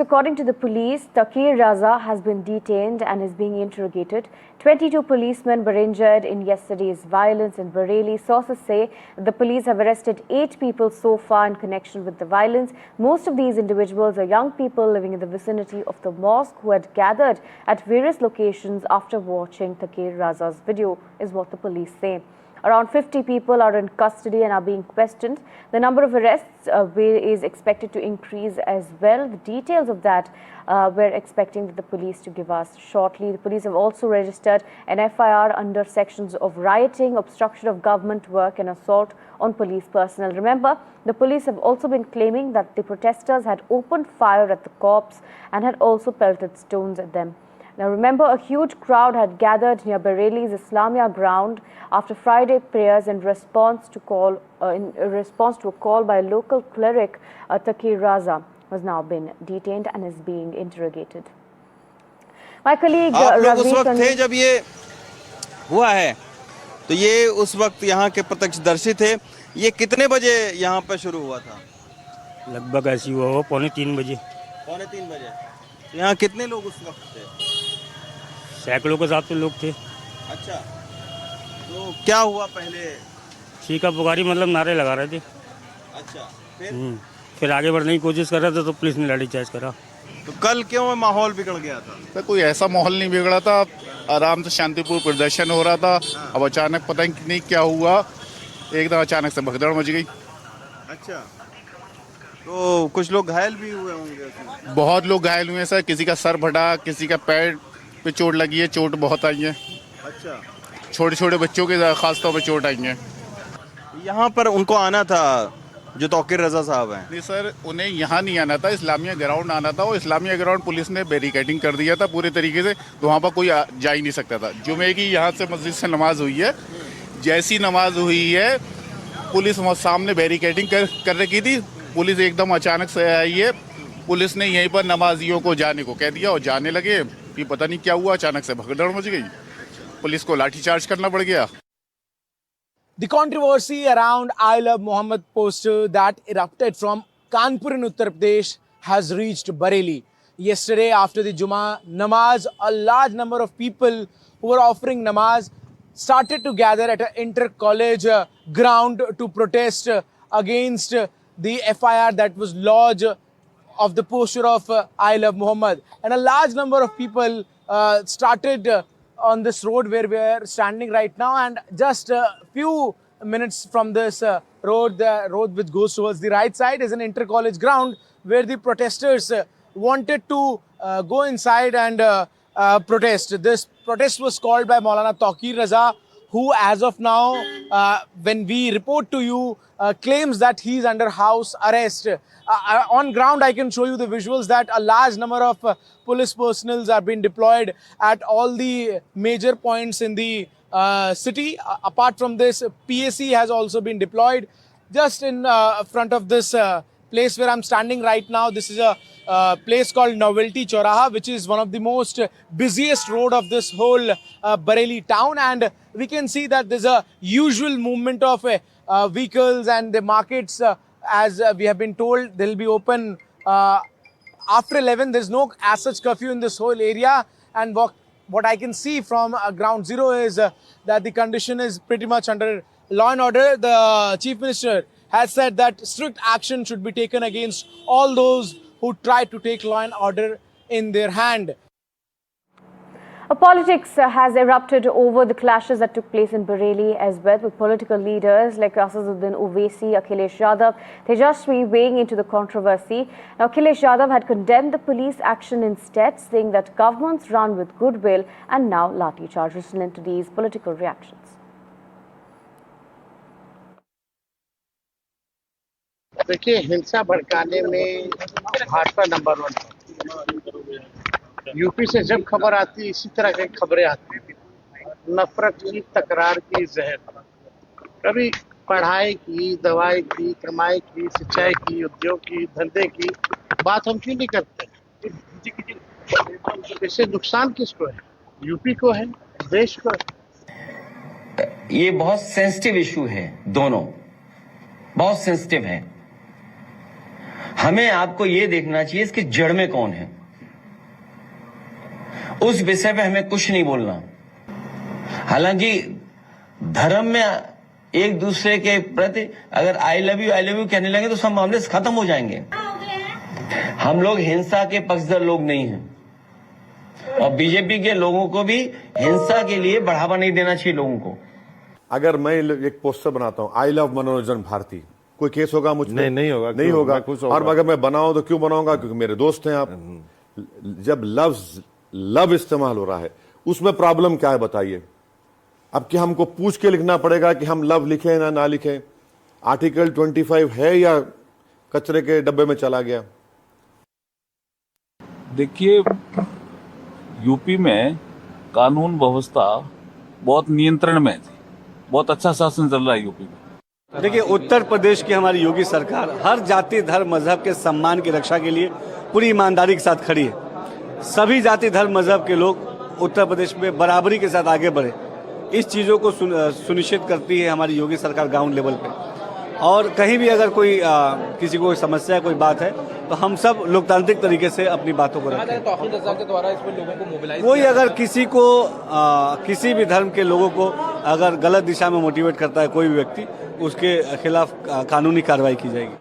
According to the police, Taqir Raza has been detained and is being interrogated. 22 policemen were injured in yesterday's violence in Bareilly. Sources say the police have arrested 8 people so far in connection with the violence. Most of these individuals are young people living in the vicinity of the mosque who had gathered at various locations after watching Taqir Raza's video, is what the police say. Around 50 people are in custody and are being questioned. The number of arrests is expected to increase as well. The details of that we're expecting the police to give us shortly. The police have also registered an FIR under sections of rioting, obstruction of government work and assault on police personnel. Remember, the police have also been claiming that the protesters had opened fire at the cops and had also pelted stones at them. Now remember, a huge crowd had gathered near Bareilly's Islamia ground after Friday prayers in response to a call by a local cleric. Taqir Raza has now been detained and is being interrogated. My colleague Ravi, उस वक्त थे जब ये हुआ है, तो ये उस वक्त यहाँ के प्रत्यक्षदर्शी थे। ये कितने बजे यहाँ पर शुरू हुआ था? लगभग ऐसी हुआ हो 2:45 बजे। 2:45 बजे। यहाँ कितने लोग उस वक्त थे? सैकड़ों के साथ तो लोग थे। अच्छा, तो क्या हुआ पहले? चीखा पुकारी मतलब नारे लगा रहे थे। अच्छा, फिर आगे बढ़ने की कोशिश कर रहे थे तो पुलिस ने लाठीचार्ज करा। तो कल क्यों माहौल बिगड़ गया था? तो कोई ऐसा माहौल नहीं बिगड़ा था, आराम से शांतिपूर्ण प्रदर्शन हो रहा था। अब अचानक पता नहीं क्या हुआ, एकदम अचानक से भगदड़ मच गई। अच्छा, तो कुछ लोग घायल भी हुए होंगे? बहुत लोग घायल हुए हैं सर, किसी का सर फटा, किसी का पैर पे चोट लगी है, चोट बहुत आई है। अच्छा, छोटे छोटे बच्चों के खास तौर पे चोट आई है। यहाँ पर उनको आना था जो तौकीर रजा साहब हैं? नहीं सर, उन्हें यहाँ नहीं आना था, इस्लामिया ग्राउंड आना था। और इस्लामिया ग्राउंड पुलिस ने बैरिकेडिंग कर दिया था पूरे तरीके से, तो वहाँ पर कोई जा ही नहीं सकता था। जुमे की यहाँ से मस्जिद से नमाज हुई है, जैसी नमाज हुई है पुलिस वहाँ सामने बैरिकेडिंग कर रखी थी। पुलिस एकदम अचानक से आई है, पुलिस ने यहीं पर नमाजियों को जाने को कह दिया और जाने लगे। फिर पता नहीं क्या हुआ, अचानक से भगदड़ मच गई, पुलिस को लाठीचार्ज करना पड़ गया। The controversy around I Love Muhammad poster that erupted from Kanpur in Uttar Pradesh has reached Bareilly. Yesterday, after the Jummah namaz, a large number of people who were offering namaz started to gather at an inter-college ground to protest against the FIR that was lodged of the poster of I Love Muhammad. And a large number of people started on this road where we are standing right now, and just a few minutes from this road, the road which goes towards the right side is an inter-college ground where the protesters wanted to go inside and protest. This protest was called by Maulana Taqir Raza, who as of now, when we report to you, claims that he is under house arrest. On ground, I can show you the visuals that a large number of police personnel are being deployed at all the major points in the city. Apart from this, PAC has also been deployed. Just in front of this place where I'm standing right now, this is a place called Novelty Choraha, which is one of the most busiest road of this whole Bareilly town. And we can see that there's a usual movement of vehicles, and the markets, as we have been told, they'll be open after 11. There's no as such curfew in this whole area. And what I can see from ground zero is that the condition is pretty much under law and order. The Chief Minister has said that strict action should be taken against all those who try to take law and order in their hand. Politics has erupted over the clashes that took place in Bareilly as well, with political leaders like Asaduddin Owaisi, Akhilesh Yadav, Tejaswi weighing into the controversy. Now, Akhilesh Yadav had condemned the police action instead, saying that governments run with goodwill, and now Lathi charge. Listen into these political reactions. देखिए, हिंसा भड़काने में Bhajpa number 1 है। UP से जब खबर आती इसी तरह की खबरें आती, नफरत की, तकरार की, जहर, कभी पढ़ाई की, दवाई की, कमाई की, सिंचाई की, उद्योग की, धंधे की बात हम क्यों नहीं करते? इससे नुकसान किसको है? यूपी को है, देश को है। ये बहुत सेंसिटिव इशू है, दोनों बहुत सेंसिटिव है। हमें आपको ये देखना चाहिए इसकी जड़ में कौन है, उस विषय पे हमें कुछ नहीं बोलना। हालांकि धर्म में एक दूसरे के प्रति अगर आई लव यू कहने लगे तो सब मामले खत्म हो जाएंगे। हम लोग हिंसा के पक्षधर लोग नहीं हैं और बीजेपी के लोगों को भी हिंसा के लिए बढ़ावा नहीं देना चाहिए लोगों को। अगर मैं एक पोस्टर बनाता हूं आई लव मनोरंजन भारती, कोई केस होगा मुझ पे? नहीं होगा, नहीं होगा। और अगर मैं बनाऊं तो क्यों बनाऊंगा? क्योंकि मेरे दोस्त हैं आप। जब लव इस्तेमाल हो रहा है उसमें प्रॉब्लम क्या है बताइए? अब क्या हमको पूछ के लिखना पड़ेगा कि हम लव लिखें ना लिखें? आर्टिकल 25 है या कचरे के डब्बे में चला गया? देखिए, यूपी में कानून व्यवस्था बहुत नियंत्रण में थी, बहुत अच्छा शासन चल रहा है यूपी में। देखिए, उत्तर प्रदेश की हमारी योगी सरकार हर जाति धर्म मजहब के सम्मान की रक्षा के लिए पूरी ईमानदारी के साथ खड़ी है। सभी जाति धर्म मजहब के लोग उत्तर प्रदेश में बराबरी के साथ आगे बढ़े, इस चीज़ों को सुनिश्चित करती है हमारी योगी सरकार ग्राउंड लेवल पे। और कहीं भी अगर कोई किसी को समस्या कोई बात है तो हम सब लोकतांत्रिक तरीके से अपनी बातों को रखें। के द्वारा इसमें लोगों को मोबिलाइज कोई अगर किसी को किसी भी धर्म के लोगों को अगर गलत दिशा में मोटिवेट करता है कोई भी व्यक्ति, उसके खिलाफ कानूनी कार्रवाई की जाएगी।